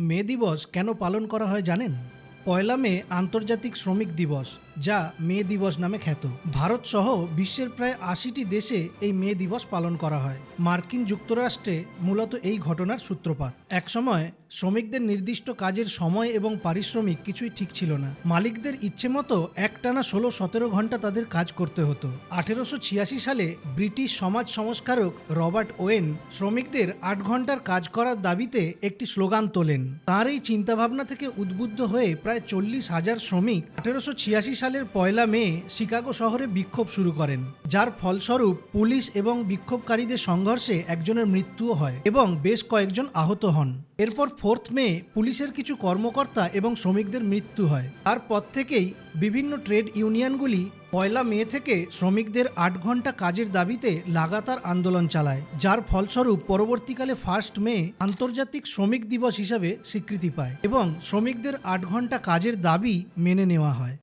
মে দিবস কেন পালন করা হয় জানেন? পয়লা মে আন্তর্জাতিক শ্রমিক দিবস, যা মে দিবস নামে খ্যাত। ভারত সহ বিশ্বের প্রায় ৮০টি দেশে এই মে দিবস পালন করা হয়। মার্কিন যুক্তরাষ্ট্রে মূলত এই ঘটনার সূত্রপাত। একসময় শ্রমিকদের নির্দিষ্ট কাজের সময় এবং পারিশ্রমিক কিছুই ঠিক ছিল না। মালিকদের ইচ্ছে মতো একটানা ১৬-১৭ ঘন্টা তাদের কাজ করতে হতো। ১৮৮৬ সালে ব্রিটিশ সমাজ সংস্কারক রবার্ট ওয়েন শ্রমিকদের ৮ ঘন্টার কাজ করার দাবিতে একটি স্লোগান তোলেন। তাঁর এই চিন্তাভাবনা থেকে উদ্বুদ্ধ হয়ে প্রায় ৪০,০০০ শ্রমিক ১৮৮৬ সালের পয়লা মে শিকাগো শহরে বিক্ষোভ শুরু করেন, যার ফলস্বরূপ পুলিশ এবং বিক্ষোভকারীদের সংঘর্ষে একজনের মৃত্যুও হয় এবং বেশ কয়েকজন আহত হন। এরপর 4 মে পুলিশের কিছু কর্মকর্তা এবং শ্রমিকদের মৃত্যু হয়। তারপর থেকেই বিভিন্ন ট্রেড ইউনিয়নগুলি পয়লা মে থেকে শ্রমিকদের ৮ ঘন্টা কাজের দাবিতে লাগাতার আন্দোলন চালায়, যার ফলস্বরূপ পরবর্তীকালে 1 মে আন্তর্জাতিক শ্রমিক দিবস হিসাবে স্বীকৃতি পায় এবং শ্রমিকদের ৮ ঘন্টা কাজের দাবি মেনে নেওয়া হয়।